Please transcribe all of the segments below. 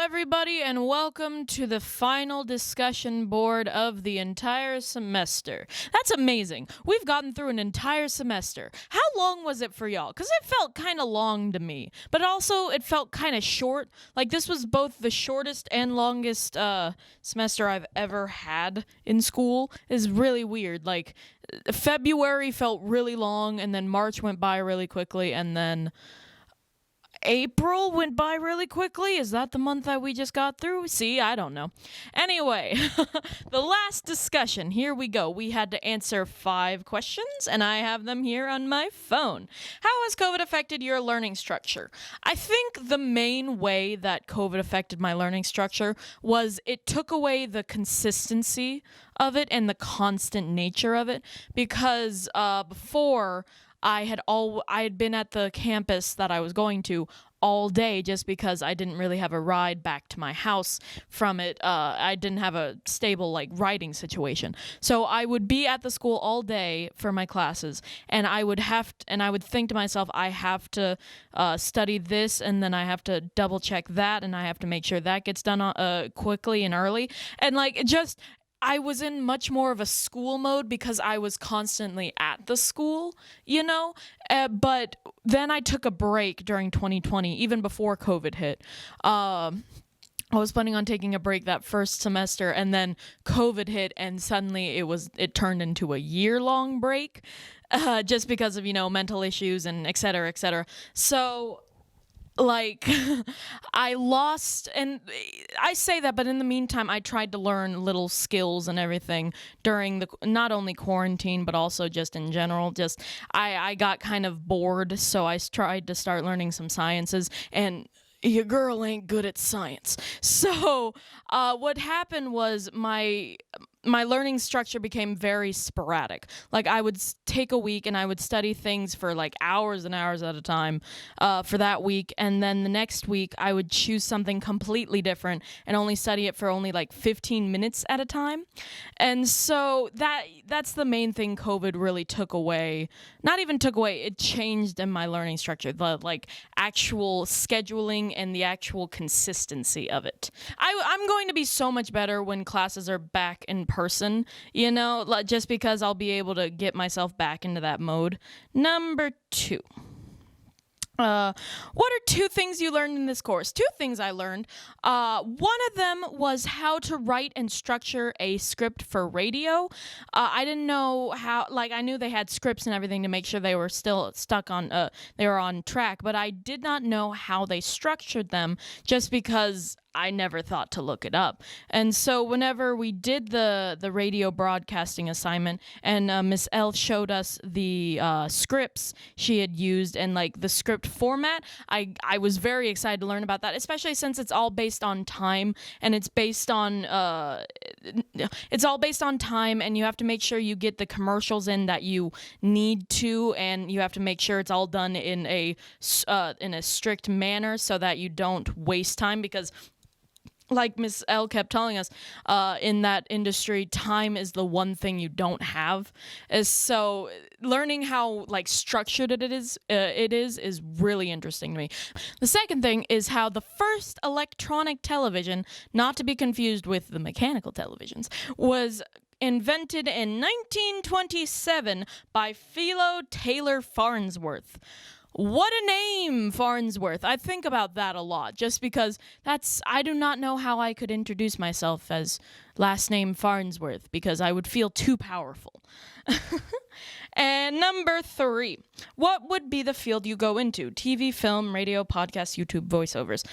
everybody, and welcome to the final discussion board of the entire semester. That's amazing. We've gotten through an entire semester. How long was it for y'all? Because it felt kind of long to me, but also it felt kind of short. Like, this was both the shortest and longest semester I've ever had in school. Is really weird. Like, February felt really long, and then March went by really quickly, and then April went by really quickly. Is that the month that we just got through? See, I don't know. Anyway, the last discussion. Here we go. We had to answer 5 questions, and I have them here on my phone. How has COVID affected your learning structure? I think the main way that COVID affected my learning structure was it took away the consistency of it and the constant nature of it, because before I had been at the campus that I was going to all day just because I didn't really have a ride back to my house from it. I didn't have a stable riding situation. So I would be at the school all day for my classes, and I would think to myself, I have to study this, and then I have to double check that, and I have to make sure that gets done quickly and early. And I was in much more of a school mode because I was constantly at the school, but then I took a break during 2020, even before COVID hit. I was planning on taking a break that first semester, and then COVID hit, and suddenly it turned into a year-long break, just because of, mental issues and et cetera, et cetera. So I lost, and I say that, but in the meantime, I tried to learn little skills and everything during not only quarantine, but also just in general. I got kind of bored, so I tried to start learning some sciences, and your girl ain't good at science. So what happened was my learning structure became very sporadic. Like, I would take a week and I would study things for hours and hours at a time for that week, and then the next week I would choose something completely different and only study it for only 15 minutes at a time. And so that's the main thing COVID really took away. Not even took away, it changed in my learning structure, the actual scheduling and the actual consistency of it. I'm going to be so much better when classes are back in person, just because I'll be able to get myself back into that mode. Number 2. What are 2 things you learned in this course? 2 things I learned. One of them was how to write and structure a script for radio. I didn't know how, I knew they had scripts and everything to make sure they were still stuck on, they were on track, but I did not know how they structured them, just because I never thought to look it up. And so whenever we did the radio broadcasting assignment, and Miss L showed us the scripts she had used and the script format, I was very excited to learn about that, especially since it's all based on time, and it's all based on time, and you have to make sure you get the commercials in that you need to, and you have to make sure it's all done in a strict manner so that you don't waste time, because like Miss L kept telling us, in that industry, time is the one thing you don't have. So learning how structured it is really interesting to me. The second thing is how the first electronic television, not to be confused with the mechanical televisions, was invented in 1927 by Philo Taylor Farnsworth. What a name, Farnsworth. I think about that a lot, just because I do not know how I could introduce myself as last name Farnsworth, because I would feel too powerful. And number 3, what would be the field you go into? TV, film, radio, podcast, YouTube, voiceovers.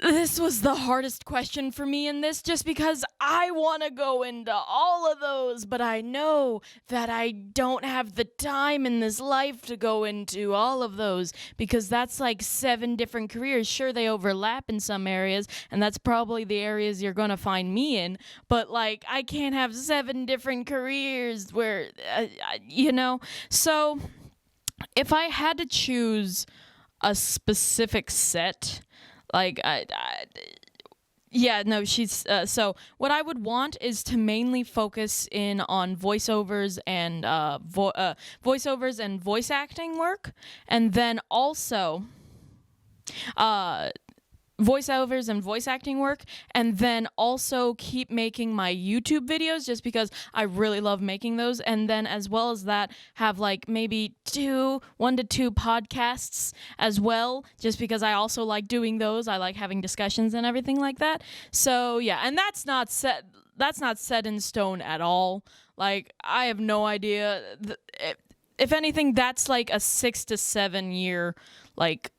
This was the hardest question for me in this, just because I want to go into all of those, but I know that I don't have the time in this life to go into all of those, because that's 7 different careers. Sure, they overlap in some areas, and that's probably the areas you're going to find me in, but I can't have 7 different careers where, So if I had to choose a specific set, so what I would want is to mainly focus in on voiceovers and voice acting work, and then also voiceovers and voice acting work, and then also keep making my YouTube videos just because I really love making those, and then as well as that have like maybe 1 to 2 podcasts as well, just because I also like doing those. I like having discussions and everything like that. So yeah, and that's not set in stone at all. Like, I have no idea. If anything, that's like a 6 to 7 year, like,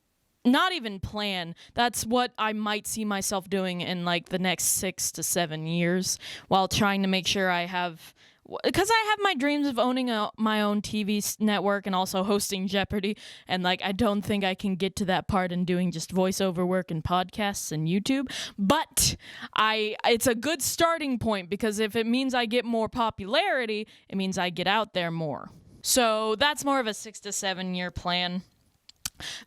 not even plan. That's what I might see myself doing in like the next 6 to 7 years, while trying to make sure I have, because I have my dreams of owning my own TV network and also hosting Jeopardy, and like I don't think I can get to that part in doing just voiceover work and podcasts and YouTube, but it's a good starting point, because if it means I get more popularity, it means I get out there more. So that's more of a 6 to 7 year plan.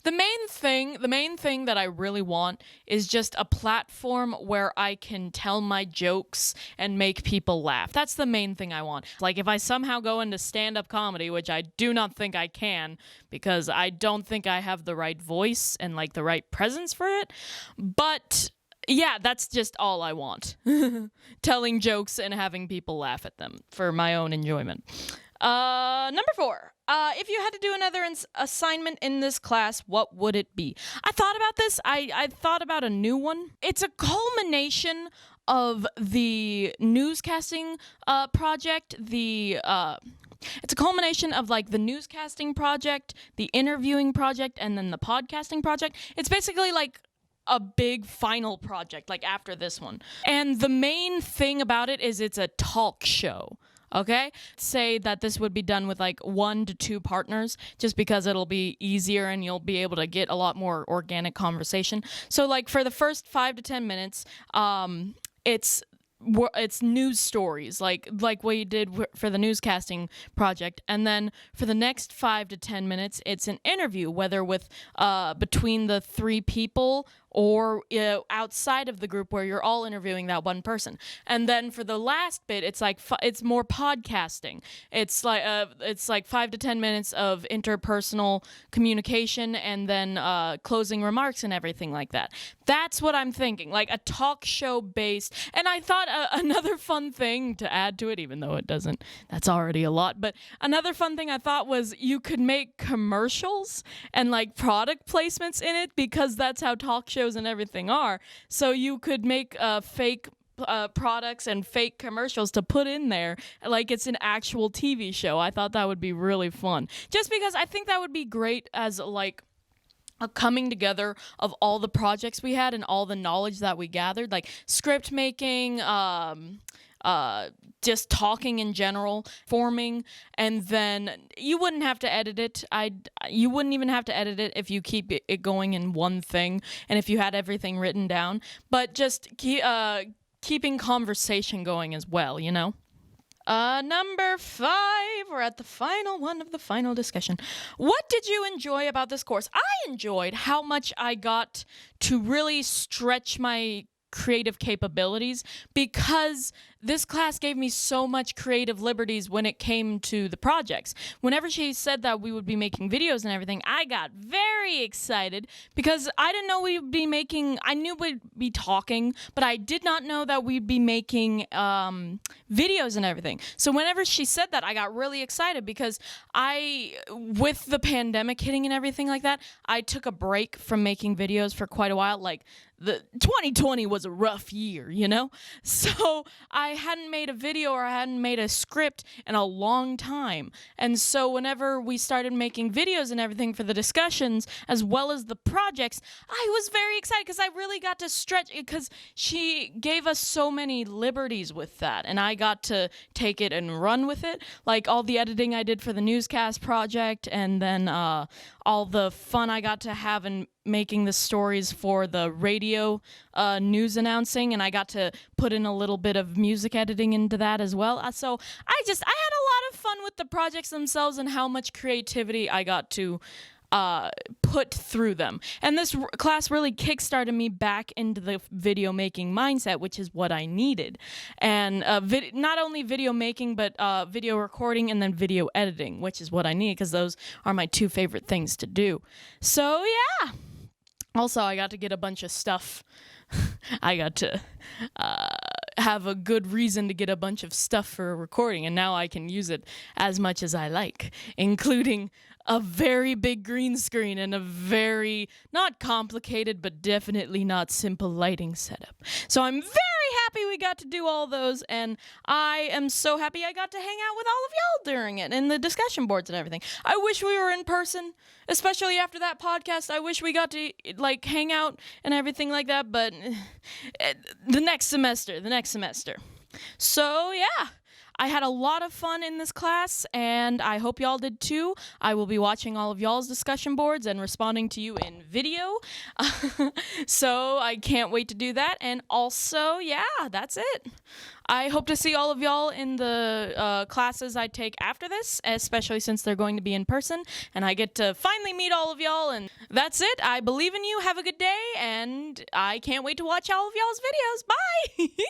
The main thing that I really want is just a platform where I can tell my jokes and make people laugh. That's the main thing I want. Like, if I somehow go into stand-up comedy, which I do not think I can, because I don't think I have the right voice and like the right presence for it, but yeah, that's just all I want. Telling jokes and having people laugh at them for my own enjoyment. Number 4. If you had to do another assignment in this class, what would it be? I thought about this. I thought about a new one. It's a culmination of the newscasting project, it's a culmination of like the newscasting project, the interviewing project, and then the podcasting project. It's basically like a big final project, like after this one. And the main thing about it is it's a talk show. Okay? Say that this would be done with like 1 to 2 partners, just because it'll be easier and you'll be able to get a lot more organic conversation. So like for the first 5 to 10 minutes, it's news stories, like what you did for the newscasting project, and then for the next 5 to 10 minutes, it's an interview, whether with between the 3 people or outside of the group, where you're all interviewing that one person. And then for the last bit, it's like it's more podcasting. It's like 5 to 10 minutes of interpersonal communication, and then closing remarks and everything like that. That's what I'm thinking, like a talk show based. And I thought another fun thing to add to it, even though it doesn't, that's already a lot, but another fun thing I thought was you could make commercials and like product placements in it, because that's how talk shows and everything are. So you could make fake products and fake commercials to put in there like it's an actual TV show. I thought that would be really fun, just because I think that would be great as like a coming together of all the projects we had and all the knowledge that we gathered, like script making, just talking in general, forming, and then you wouldn't have to edit it. You wouldn't even have to edit it if you keep it going in one thing and if you had everything written down, but just keeping conversation going as well, you know? Number 5, we're at the final one of the final discussion. What did you enjoy about this course? I enjoyed how much I got to really stretch my creative capabilities, because this class gave me so much creative liberties when it came to the projects. Whenever she said that we would be making videos and everything, I got very excited, because I didn't know we would be making, I knew we'd be talking, but I did not know that we'd be making videos and everything. So whenever she said that, I got really excited, because with the pandemic hitting and everything like that, I took a break from making videos for quite a while. Like, the 2020 was a rough year, you know? So I hadn't made a video or I hadn't made a script in a long time. And so whenever we started making videos and everything for the discussions as well as the projects, I was very excited, because I really got to stretch it, because she gave us so many liberties with that, and I got to take it and run with it. Like all the editing I did for the newscast project, and then all the fun I got to have in making the stories for the radio news announcing, and I got to put in a little bit of music editing into that as well. So I had a lot of fun with the projects themselves and how much creativity I got to put through them. And this class really kickstarted me back into the video making mindset, which is what I needed. And not only video making, but video recording and then video editing, which is what I need, because those are my 2 favorite things to do. So yeah. Also, I got to get a bunch of stuff. I got to have a good reason to get a bunch of stuff for a recording, and now I can use it as much as I like, including a very big green screen and a very, not complicated, but definitely not simple lighting setup. So I'm very happy we got to do all those, and I am so happy I got to hang out with all of y'all during it, and the discussion boards and everything. I wish we were in person, especially after that podcast. I wish we got to, like, hang out and everything like that, but the next semester. So, yeah. I had a lot of fun in this class, and I hope y'all did too. I will be watching all of y'all's discussion boards and responding to you in video. So I can't wait to do that. And also, yeah, that's it. I hope to see all of y'all in the classes I take after this, especially since they're going to be in person, and I get to finally meet all of y'all, and that's it. I believe in you. Have a good day, and I can't wait to watch all of y'all's videos. Bye!